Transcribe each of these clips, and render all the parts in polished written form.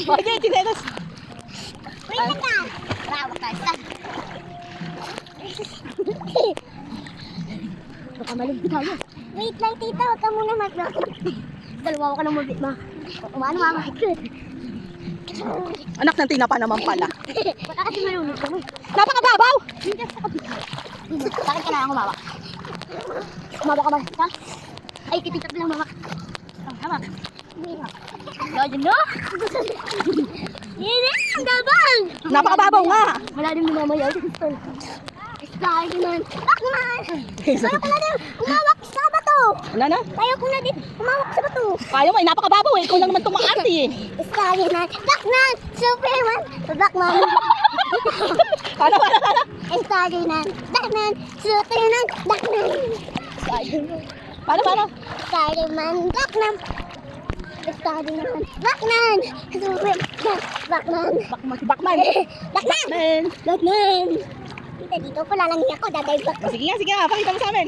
Oye, chinelas. Wait lang ka. Bravo ka. Baka malugod tayo. Wait lang tita, huwag ka muna mag-vlog. Dalawa ka ng mabit ma. Umano mga hikit. Anak ng tinapa naman pala. Baka kasi malunod ka mo. Napakababaw! Bakit ka na lang humawak? Humawak ka ba? Ha? Ay, kitikat lang mama. Hawak. Gawin no? Hindi, ang dabang! Napakababaw nga! Malalim ni mama yan. Slide naman. Bak naman! Kaya pala din, umawak sa bato! Ano na? Kaya ko na din, umawak sa bato! Kaya mo, napakababaw eh. Ikaw lang naman tumaarte eh. Slide naman. Bakman! Superman! Bakman! Ano? Slide naman. Bakman! Superman! Bakman! Paano? Spider-Man! Bakman! Spider-Man! Bakman! Superman! Bakman! Bakman. Bakman! Batman! Tita, dito ko lalangin ako, dadive back. Sige nga, pakita mo sa amin.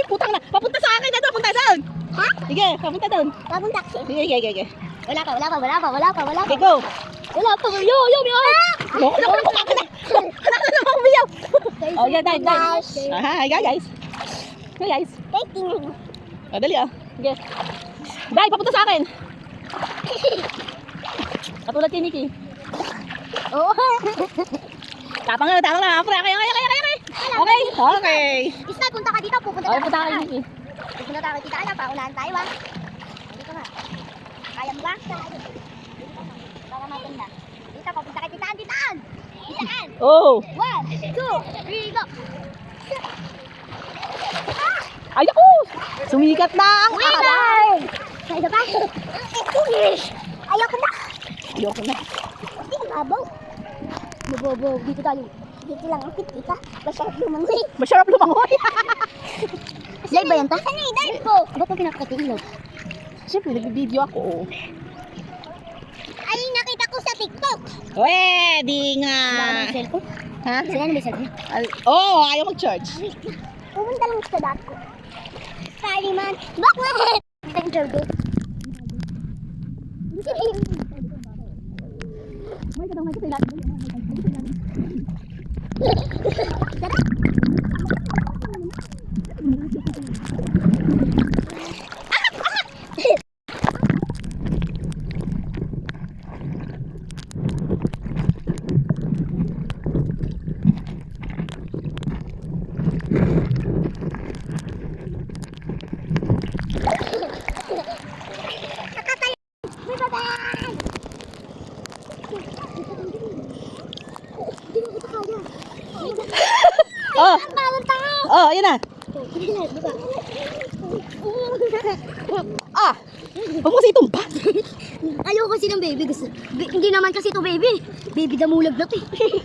Putang na, papunta sa akin na to, punta doon. Ha? Sige, papunta doon. Bagong taxi. Sige. Wala pa. Okay, go. Wala pa. Yo, Mio! Ano ka na? Anak na naman umiyaw. Oh, yeah, dive. Hi, guys. Hey, guys. Dating. Oh, dali ah. Sige. Dive, papunta sa akin. Katulad kay Nikki. Oo. Tapang na. Okay. Isna, punta ka dito. Pupunta Okay, ka. punta kay Nikki. Pupunta tayo kita. Alam, paunahan tayo ha. Dito ka. Kaya mo ba? Para maganda. Dito, papunta ka titaan. Titaan! Oh. 1, 2, 3, go! Ay, ako! Sumikat na ang araw. Kaya ba? English! Ayoko na! Ayoko na. Hindi ka mabaw. Mababaw. Dito tayo. Dito lang ang kita. Masarap lumangoy. Masarap lumangoy. Live ba yan ta? Saan yung dive ko? Ba't mo pinakakatilaw? Siyempre, nag-video ako. Ay, nakita ko sa TikTok. Pwede nga. Wala ka ng cellphone? Ha? Sila na may cellphone? Oh, ayaw mag-charge. Pumunta lang sa dot ko. Spider-Man! Bakit? Ito yung turbo. May kadang sa ilalim. Oh, yun na. Ah, huwag mo kasi itumba. Ayoko kasi ng baby. Gusto. Hindi naman kasi ito baby. Baby damulag na ito eh.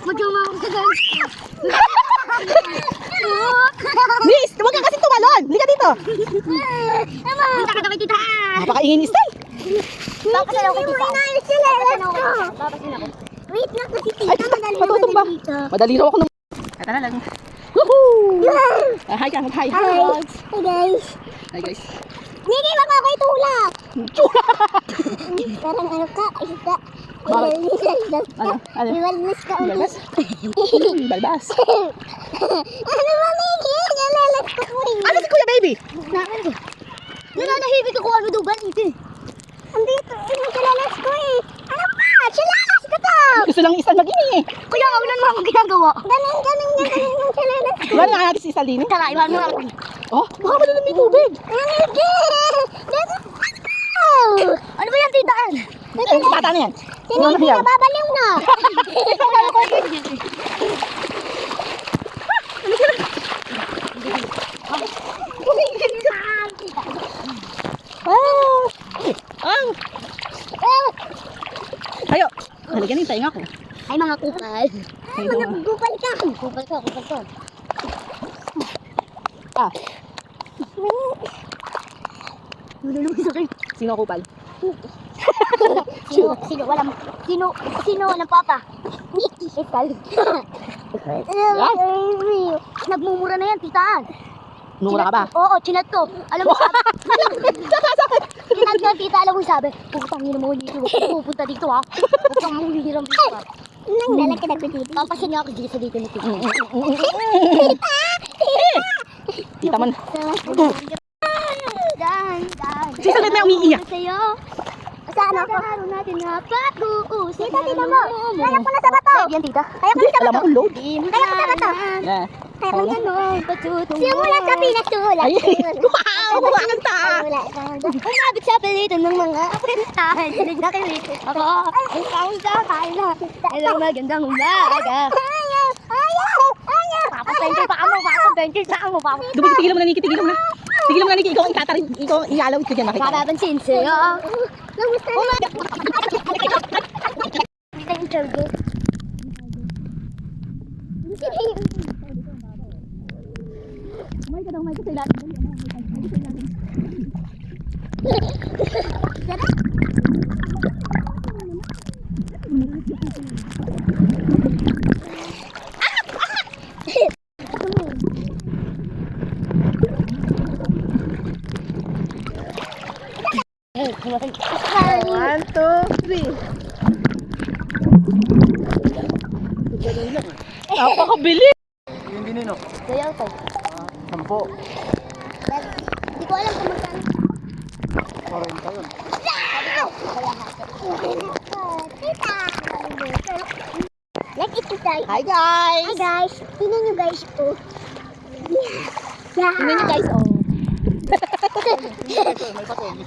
Magkamawag ka guys. Miss, huwag ka kasi tumalon. Lika dito. Punta ka na kay tita. Napakaingin ni Style. Tapos na ako tita. Tapos na ako. Wait lang kasi tita. Ay, matutumba. Madali raw ako ng... Kata na lang. Woohoo! Hi ka, hi. Hi guys. Hi guys. Nini, wag ako itulak. Parang ano ka, isda. Bakit? Ano? Iwalnis ka ulit. Balbas? Balbas. Ano ba, Nini? Nalalat ko po eh. Ano si Kuya Baby? Nananahimik ako ano daw ba, Nini? Andito, nagkalalas ko eh. Ano ba? Silalas ko to! Gusto lang isang mag-ini eh. Kuya, wala naman akong ginagawa. Ganun yung silalas ko. Iwan nga natin si Salini. Tara, iwan mo ako. Oh, baka malalim may tubig. Ano ba yan, titaan? Ay, bata na yan. Hindi na babaliw na. Ayo, halika yung tainga ko. Ay, mga kupal. Ay, mga kupal ka. Kupal ka. Ah, Nululuwi sa akin. sino kupal? Sino walang papa? Ikal. Nagmumura na yan, titaan. Nura ka ba? Oo, chinat ko. Alam mo sabi. Chinat ko, tita, alam mo sabi. Putang ina mo dito. Pupunta dito ha. Putang mo hihiram dito ha. Nang lalaki dito. Papasin niya ako dito sa dito nito. Tita man. Dan. Si Saglit na umiiyak. Sa'yo. Saan ako? Araw natin na pag-uusap. Tita, tita mo. Kaya ko na sa bato. Yan, tita. Kaya ko na sa Alam bato. mo, load. Kaya ko sa bato. Yeah. Kaya ko na patutungo. Simulat sa pinagtulak. Ay, wow! Kanta! Umabit sa palitan ng mga kapitahan. Nakilig ako. Ang kaunta kala. Ilang magandang umaga. Papapentil pa mo. Papapentil pa mo. Tigilan mo na, Nikki. Tigilan mo na. Tigilan mo na, Nikki. Ikaw ang itatarin. Ikaw ang ialaw. Ito dyan, makikita. Papapansin sa'yo. Umaga. Kita yung charger. May ka daw, may ka sa ilalim. One, two, three. Napakabili. Yung dinino. Sayaw to. 10. Hindi ko alam kung magkano. 40 yun. Tita! Like it tayo. Hi guys! Hi guys! Tingnan nyo guys po. Yeah. Tingnan niyo guys, oh. May patong.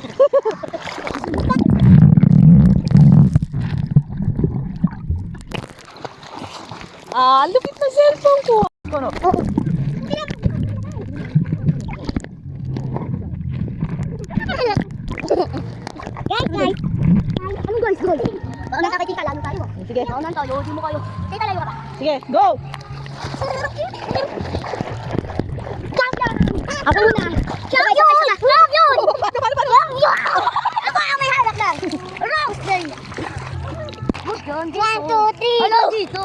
Lupit na cellphone ko. Ano? Guys! Ano guys? Baka nakakita lalo tayo. Sige, Naunan tayo, di mo kayo. Tita, layo ka ba? sige, go! Champion! Ako muna! Champion! Champion! Paano? Champion! Ako ang may harap lang! Rose day! One, two, three! Hello dito!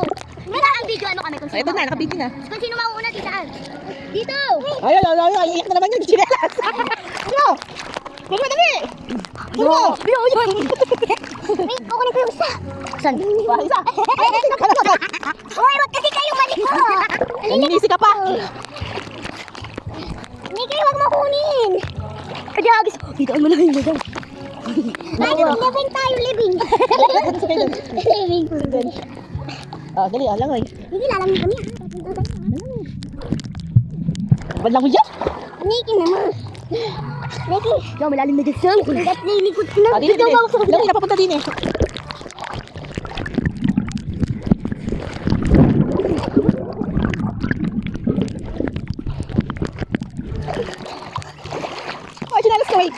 Mira ang video ano kami kung Ay, sino ito na, nakabiti na. Kung sino mauuna, titaan. Dito! Ay, iyak na naman yung chinelas. Ano? Huwag mo dali! Ano? Wait, kukunin ko yung isa. Saan? Isa! Uy, wag kasi kayo maliko! Naninisi ka pa! Nikki, wag mo kunin! Kaya agis. Titaan mo na yung gagawin. Living tayo, living. Living. Dali, langoy. Hindi, lalangin kami. Ba't lang mo dyan? Nikki naman. Nikki. Ikaw, malalim na dyan. Ba't lilikod ka na? Dili, dili. Langoy, napapunta din eh. Ay, chinelas ka, wait.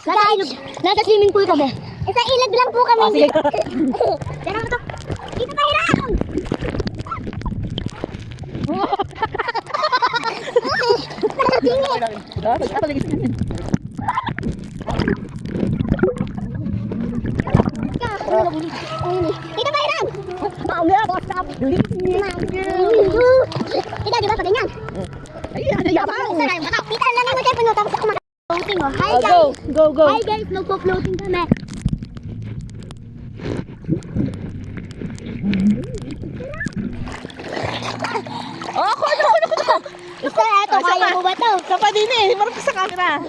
Guys! Nasa swimming pool kami. Sa ilag lang po kami. Sige. Tara mo to. Dito tayo lang! Dito tayo lang! Kita, di ba? Pa ganyan. Ay, ano yabang? Kita, lang mo tayo puno. Tapos ako mag-floating, oh. Hi, Go, guys! go, go. Hi, guys! Nagpo-floating kami. Oh, ako. Isa, eto. Kaya mo ba to? Sa pa din eh. Marap sa camera.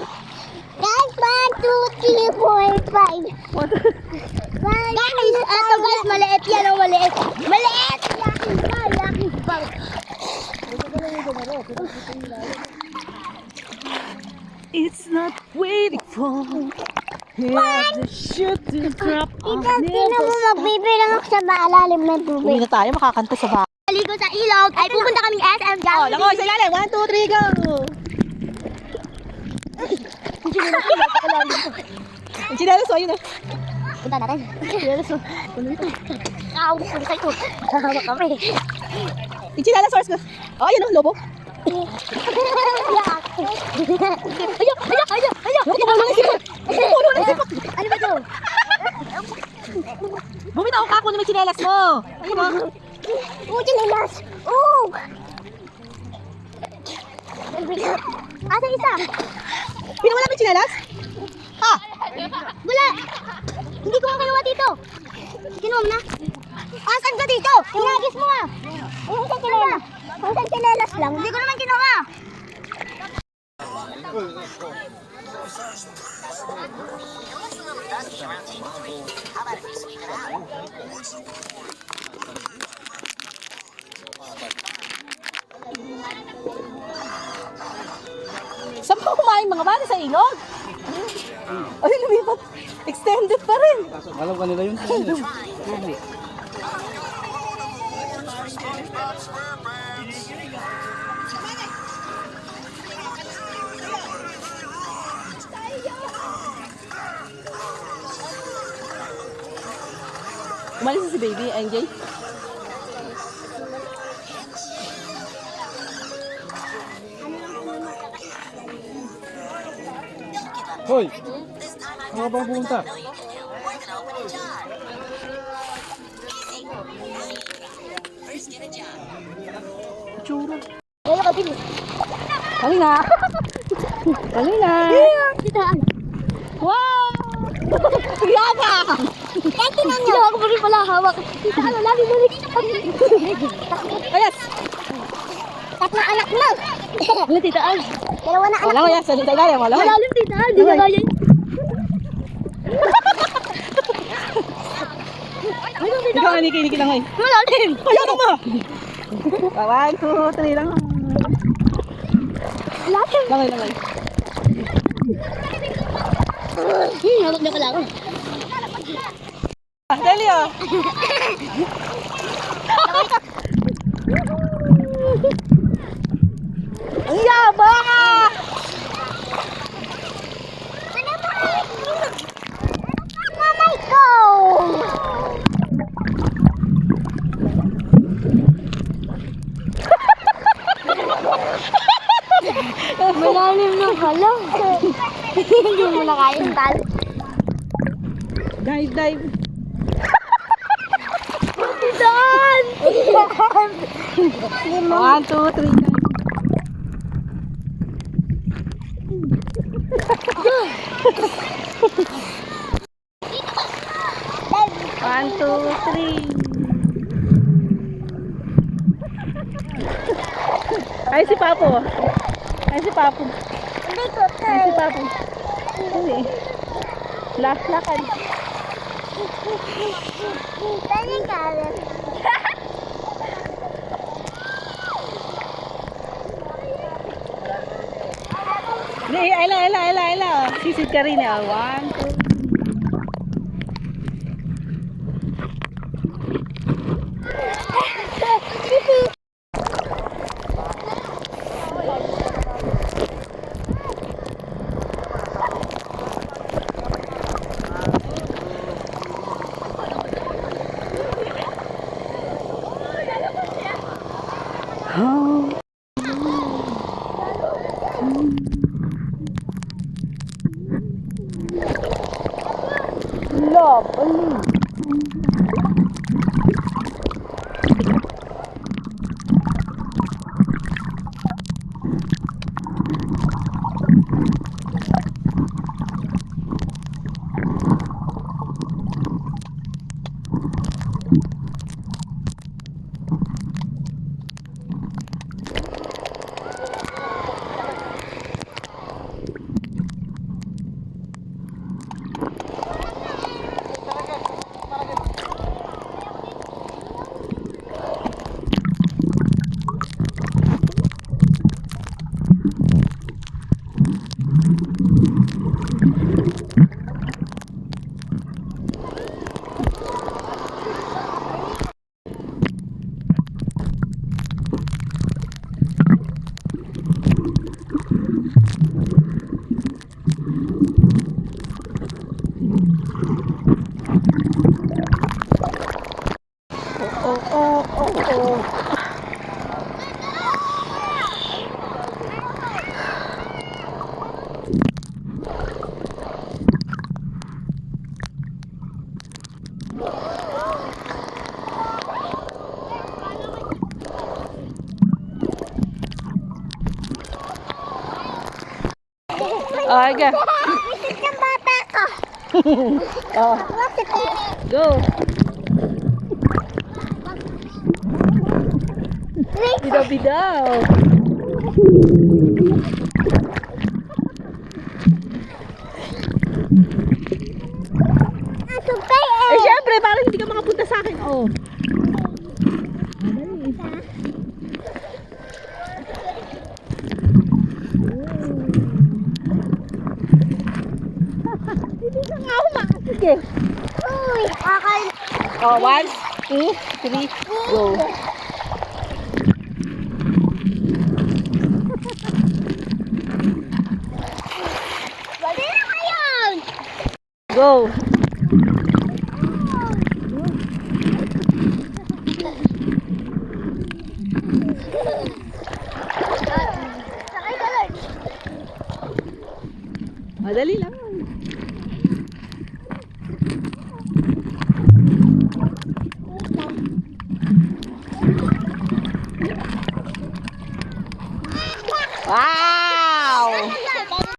Guys, 1, 2, 3, 4, 5. Guys, eto guys, maliit yan, oh, maliit. Maliit! Yakin pa, yakin pa. It's not waiting for the shoot to drop off. Tingnan mo, magbibilang ako sa malalim ng Uwi tubig. na tayo, makakanta sa bahay. Maligo sa ilog, ay pupunta kaming SM Oh, Jollibee. langoy sa ilalim. 1, 2, 3, go! Ang chinelas mo, yun eh. Punta natin. Chinelas mo. Nakawag ko sa ito. Hahawak kami. Yung chinelas source ko. Oh, yun oh, lobo. Ayaw! Puno ng sipot. Puno ng sipot. Ano ba ito? Bumitaw ka, kunin mo yung chinelas mo. Ayun oh. chinelas! Oh! Asa isa? Pinawala mo yung tsinelas? Ah! Wala! Hindi ko nga kinuha dito. Kinuha mo na? Asan ka dito? Tinagis mo ah! Yung sa chinelas. Yung sa chinelas lang. Hindi ko naman kinuha. Saan pa kumain mga bata sa ilog? Ay, lumipat. Extended pa rin. Alam ka nila yun. Umalis na si baby, NJ. Hoy! Ano bang pumunta? Tsura. Kaya ka din. Kali na. Kali na. Kitaan. Wow! Yaba! Kahit tinan nyo. Ako pa rin pala hawak. Kitaan, lagi mo rin. Ayas! Tatlong anak mo. Wala titaan. Dalawa na anak. Wala ko yan. Sa ilalim. Wala ko. Malalim titaan. Hindi na kaya. Ikaw nga, Niki lang ngayon. Malalim. Kaya ka ma! 1, 2, 3 lang. Malalim. Langay. Hawak na pala ako. Ah, Delio! Ang yaba! Mamay ko! Malalim na pala. Hindi mo na kaya yung talo. Dive. Doon! 1, 2, 3. One, two, three. Ay, si Papo. Hindi ko Ay, si Papo. Hindi. Lakad. Tanya ka rin. Hindi, Ella. Sisid ka rin. 1, 2. Love. Okay. Bisit yung bata ko. Oh, go. Bidaw-bidaw. Asukay Eh, syempre, parang hindi ka makapunta sa akin. Oh. Hindi ka nga umakas. Sige. Uy, akal. Oh, 1, 2, 3, go. Dali na ngayon. Go. Sakay ka lang. Madali lang. Wow!